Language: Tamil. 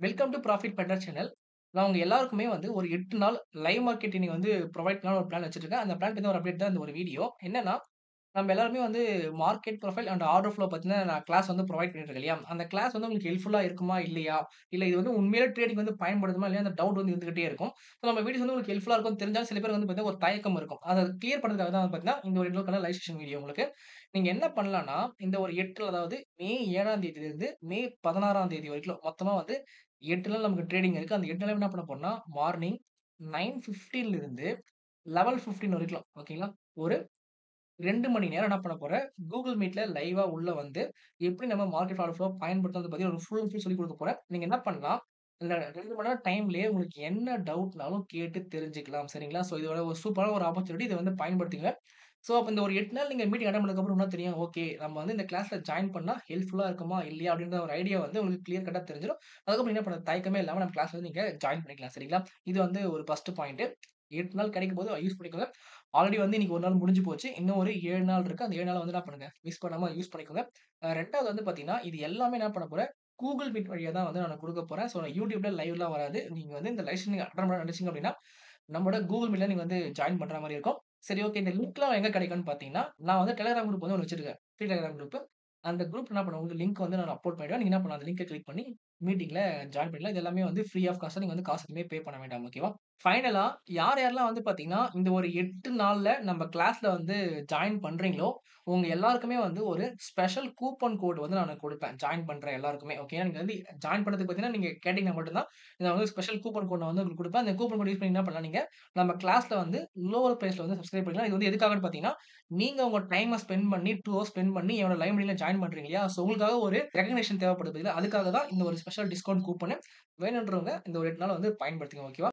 Welcome to Profit Punter channel. நான் உங்க எல்லாருக்குமே வந்து ஒரு 8 நாள் லைவ் மார்க்கெட்டிங் வந்து புரொவைட் பண்ணலாம்னு ஒரு பிளான் வச்சிருக்கேன். அந்த பிளான் பத்தின ஒரு அப்டேட் தான் இந்த ஒரு வீடியோ. என்னன்னா, நம்ம எல்லாருமே வந்து market profile and order flow பத்தின நான் கிளாஸ் வந்து புரொவைட் பண்ணிட்டு இருக்கேன் இல்லையா? அந்த கிளாஸ் வந்து உங்களுக்கு ஹெல்ப்ஃபுல்லா இருக்குமா? இல்லையா? இல்ல இது வந்து உண்மையிலே ட்ரேடிங் வந்து பயன்படுமா? இல்லையா? அந்த டவுட் வந்து இருந்துகிட்டே இருக்கும். ஸோ நம்ம வீடியோஸ் வந்து உங்களுக்கு ஹெல்ப்ஃபுல்லா இருக்கும்னு தெரிஞ்சாலும் சில பேருக்கு வந்து பார்த்தீங்கன்னா ஒரு தயக்கம் இருக்கும். அத கிளியர் பண்றதுக்காக தான் வந்து பார்த்தீங்கன்னா, இந்த ஒரு இன்னொரு லைவ் செஷன் வீடியோ உங்களுக்கு. நீங்க என்ன பண்ணலாம்னா, இந்த ஒரு 8 அதாவது மே 7ஆம் தேதியிலிருந்து மே 16ஆம் தேதி வரைக்கும் மொத்தமா வந்து 8 நாள் நமக்கு ட்ரேடிங் இருக்கு. அந்த 8 நாளும் என்ன பண்ண போறோம்னா, மார்னிங் 9:15 இருந்து 11:15 வரைக்கும் ஓகேங்களா? ஒரு 2 மணி நேரம் என்ன பண்ண போறேன், Google Meetல லைவா உள்ள வந்து, எப்படி நம்ம மார்க்கெட் ஆர்டர் ஃப்ளோ பயன்படுத்துறத பத்தி ஒரு ஃபுல் அண்ட் ஃபுல் சொல்லிக் குடுக்க போறேன். நீங்க என்ன பண்ணலாம், இந்த 2 மணி நேரம் டைம்லயே உங்களுக்கு என்ன டவுட்னாலும் கேட்டு தெரிஞ்சுக்கலாம். சரிங்களா? ஸோ இதோட ஒரு சூப்பரான ஒரு ஆப்பர்ச்சுனிட்டி. இத வந்து பயன்படுத்திக்கங்க. ஸோ அப்ப இந்த ஒரு 8 நாள் நீங்க மீட்டிங் அட்டெண்ட் பண்ணதுக்கப்புறம் என்ன தெரியும், ஓகே நம்ம வந்து இந்த கிளாஸ்ல ஜாயின் பண்ணா ஹெல்ப்ஃபுல்லா இருக்குமா? இல்லையா? அப்படின்ற ஒரு ஐடியா வந்து உங்களுக்கு கிளியர் கட்டா தெரிஞ்சிரும். அதுக்கப்புறம் என்ன பண்ண தயக்கமே இல்லாம நம்ம கிளாஸ்ல வந்து நீங்க ஜாயின் பண்ணிக்கலாம். சரிங்களா? இது வந்து ஒரு ஃபர்ஸ்ட் பாயிண்ட். 8 நாள் கிடைக்கும்போது யூஸ் பண்ணிக்கோங்க. ஆல்ரெடி வந்து இன்னைக்கு 1 நாள் முடிஞ்சு போச்சு. இன்னும் ஒரு 7 நாள் இருக்கு. அந்த 7 நாள வந்து என்ன பண்ணுங்க, மிஸ் பண்ணாம யூஸ் பண்ணிக்கோங்க. 2வது வந்து பார்த்தீங்கன்னா, இது எல்லாமே என்ன பண்ண போறேன், Google Meet வழியா தான் வந்து நான் குடுக்க போறேன். ஸோ YouTubeல லைவ்லாம் வராது. நீங்க வந்து இந்த லைவ் நீங்க அட்டெண்ட் பண்ண நினைச்சீங்க அப்படின்னா, நம்மளோட Google Meetல நீங்க வந்து ஜாயின் பண்ற மாரி இருக்கும். சரி ஓகே. இந்த லிங்க்லாம் எங்க கிடைக்கும்னு பார்த்தீங்கன்னா, நான் வந்து Telegram குரூப் வந்து ஒண்ணு வச்சிருக்கேன். Free Telegram group. அந்த குரூப் என்ன பண்ணுவேன், உங்களுக்கு லிங்க் வந்து நான் அப்லோட் பண்ணிடுவேன். நீங்க என்ன பண்ணலாம், அந்த லிங்க கிளிக் பண்ணி மீட்டிங்ல ஜாயின் பண்ணிக்கலாம். இது எல்லாமே வந்து ஃப்ரீ ஆஃப் காஸ்ட். நீங்க வந்து காசு எதுவுமே பே பண்ண வேண்டாம். ஓகேவா? ஃபைனலா யாரெல்லாம் வந்து பார்த்தீங்கன்னா, இந்த ஒரு 8 நாள்ல நம்ம கிளாஸ்ல வந்து ஜாயின் பண்றீங்களோ, உங்க எல்லாருக்குமே வந்து ஒரு ஸ்பெஷல் கூப்பன் கோட் வந்து நானு குடுப்பேன். ஜாயின் பண்ற எல்லாருக்குமே. ஓகே. நீங்க வந்து ஜாயின் பண்ணதுக்கு பார்த்தீங்கன்னா, நீங்க கேட்டீங்கன்னா மட்டும் தான், நான் வந்து ஸ்பெஷல் கூப்பன் கோட் நான் வந்து உங்களுக்கு குடுப்பேன். அந்த கூப்பன் கோட் யூஸ் பண்ணி என்ன பண்ணலாம் நீங்க, நம்ம கிளாஸ்ல வந்து லோவர் பிரைஸ்ல வந்து சப்ஸ்கிரைப் பண்ணிக்கலாம். இது வந்து எதுக்காகன்னு பார்த்தீங்கன்னா, நீங்க உங்க டைம ஸ்பெண்ட் பண்ணி 2 ஹவர்ஸ் ஸ்பெண்ட் பண்ணி என்னோட லைவ் மீட்டிங்ல ஜாயின் பண்றீங்க இல்லையா? ஸோ உங்களுக்காக ஒரு ரெகக்னிஷன் தேவைப்படுது இல்ல. அதுக்காக தான் இந்த ஒரு ஸ்பெஷல் டிஸ்கவுண்ட் கூப்பனு. வேணுன்றவங்க இந்த ஒரு 8 நாள் வந்து பயன்படுத்திக்கங்க. ஓகேவா?